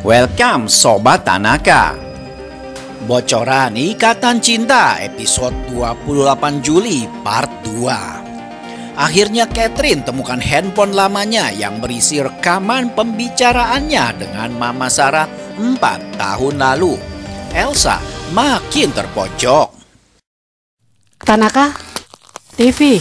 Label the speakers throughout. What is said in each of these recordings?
Speaker 1: Welcome Sobat Tanaka. Bocoran Ikatan Cinta episode 28 Juli part 2. Akhirnya Catherine temukan handphone lamanya yang berisi rekaman pembicaraannya dengan Mama Sarah 4 tahun lalu. Elsa makin terpojok.
Speaker 2: Tanaka, TV.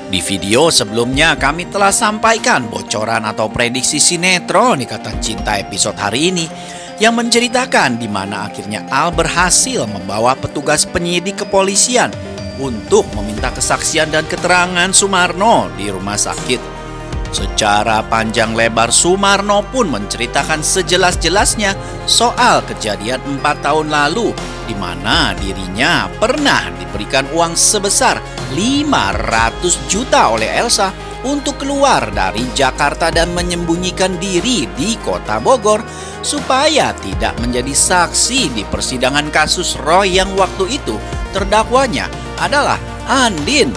Speaker 1: Di video sebelumnya kami telah sampaikan bocoran atau prediksi sinetron Ikatan Cinta episode hari ini yang menceritakan di mana akhirnya Al berhasil membawa petugas penyidik kepolisian untuk meminta kesaksian dan keterangan Sumarno di rumah sakit. Secara panjang lebar Sumarno pun menceritakan sejelas-jelasnya soal kejadian 4 tahun lalu di mana dirinya pernah diberikan uang sebesar 500 juta oleh Elsa untuk keluar dari Jakarta dan menyembunyikan diri di kota Bogor supaya tidak menjadi saksi di persidangan kasus Roy yang waktu itu terdakwanya adalah Andin.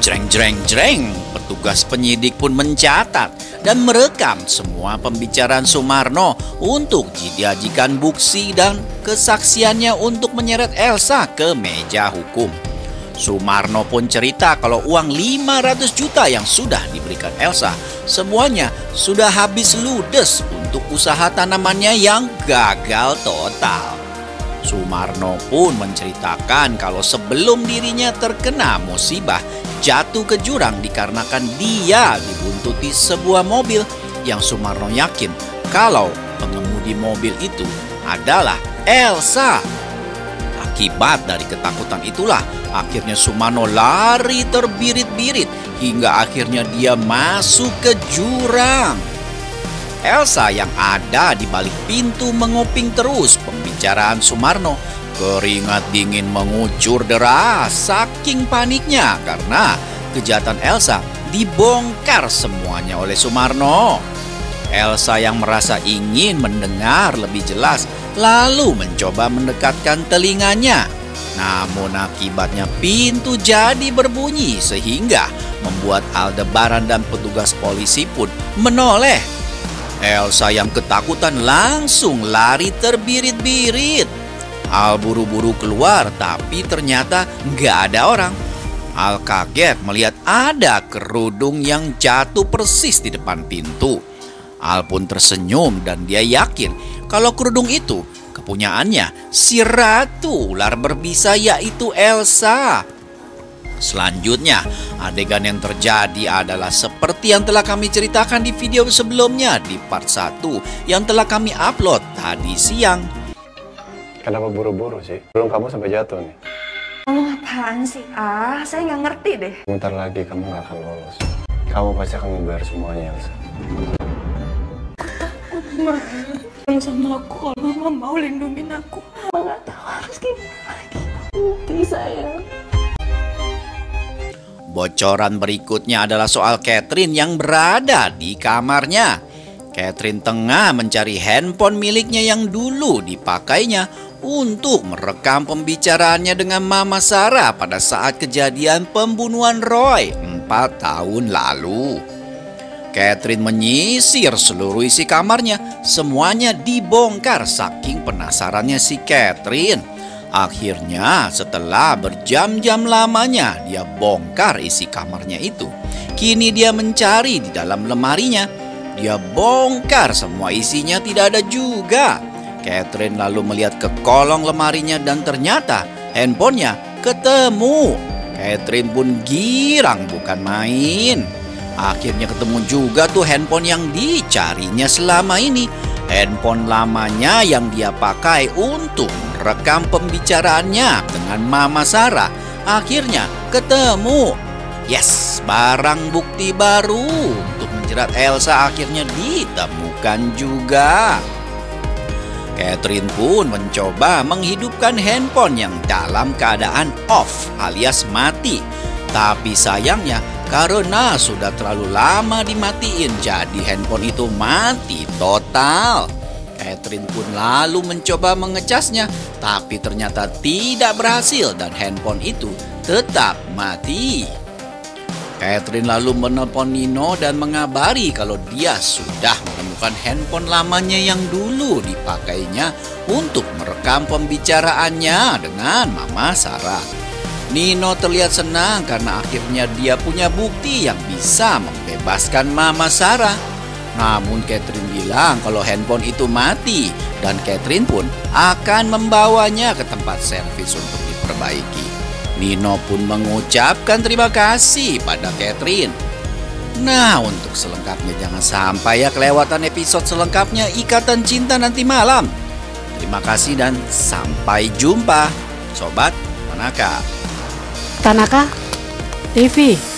Speaker 1: Jreng jreng jreng, petugas penyidik pun mencatat dan merekam semua pembicaraan Sumarno untuk dijadikan bukti dan kesaksiannya untuk menyeret Elsa ke meja hukum. Sumarno pun cerita kalau uang 500 juta yang sudah diberikan Elsa semuanya sudah habis ludes untuk usaha tanamannya yang gagal total. Sumarno pun menceritakan kalau sebelum dirinya terkena musibah jatuh ke jurang dikarenakan dia dibuntuti sebuah mobil yang Sumarno yakin kalau pengemudi mobil itu adalah Elsa. Akibat dari ketakutan itulah akhirnya Sumarno lari terbirit-birit hingga akhirnya dia masuk ke jurang. Elsa yang ada di balik pintu menguping terus pembicaraan Sumarno. Keringat dingin mengucur deras saking paniknya karena kejahatan Elsa dibongkar semuanya oleh Sumarno. Elsa yang merasa ingin mendengar lebih jelas lalu mencoba mendekatkan telinganya. Namun akibatnya pintu jadi berbunyi sehingga membuat Aldebaran dan petugas polisi pun menoleh. Elsa yang ketakutan langsung lari terbirit-birit. Al buru-buru keluar tapi ternyata nggak ada orang. Al kaget melihat ada kerudung yang jatuh persis di depan pintu. Al pun tersenyum dan dia yakin kalau kerudung itu kepunyaannya si Ratu Ular Berbisa yaitu Elsa. Selanjutnya, adegan yang terjadi adalah seperti yang telah kami ceritakan di video sebelumnya di part 1 yang telah kami upload tadi siang.
Speaker 3: Kenapa buru-buru sih? Belum kamu sampai jatuh nih.
Speaker 4: Kamu apaan sih? Saya nggak ngerti deh.
Speaker 3: Bentar lagi kamu nggak akan lolos. Kamu pasti akan membayar semuanya, Elsa.
Speaker 4: Mama, yang sama aku kalau Mama mau lindungin aku. Mama nggak tahu harus gimana lagi. Please sayang.
Speaker 1: Bocoran berikutnya adalah soal Catherine yang berada di kamarnya. Catherine tengah mencari handphone miliknya yang dulu dipakainya untuk merekam pembicaraannya dengan Mama Sarah pada saat kejadian pembunuhan Roy 4 tahun lalu. Catherine menyisir seluruh isi kamarnya, semuanya dibongkar saking penasarannya si Catherine. Akhirnya setelah berjam-jam lamanya dia bongkar isi kamarnya itu. Kini dia mencari di dalam lemarinya. Dia bongkar semua isinya tidak ada juga. Catherine lalu melihat ke kolong lemarinya dan ternyata handphonenya ketemu. Catherine pun girang bukan main. Akhirnya ketemu juga tuh handphone yang dicarinya selama ini. Handphone lamanya yang dia pakai untuk merekam pembicaraannya dengan Mama Sarah. Akhirnya ketemu. Yes, barang bukti baru untuk menjerat Elsa akhirnya ditemukan juga. Catherine pun mencoba menghidupkan handphone yang dalam keadaan off alias mati. Tapi sayangnya karena sudah terlalu lama dimatiin jadi handphone itu mati total. Catherine pun lalu mencoba mengecasnya tapi ternyata tidak berhasil dan handphone itu tetap mati. Catherine lalu menelpon Nino dan mengabari kalau dia sudah menemukan handphone lamanya yang dulu dipakainya untuk merekam pembicaraannya dengan Mama Sarah. Nino terlihat senang karena akhirnya dia punya bukti yang bisa membebaskan Mama Sarah. Namun Catherine bilang kalau handphone itu mati dan Catherine pun akan membawanya ke tempat servis untuk diperbaiki. Nino pun mengucapkan terima kasih pada Catherine. Nah, untuk selengkapnya jangan sampai ya kelewatan episode selengkapnya Ikatan Cinta nanti malam. Terima kasih dan sampai jumpa, Sobat Tanaka.
Speaker 2: Tanaka TV.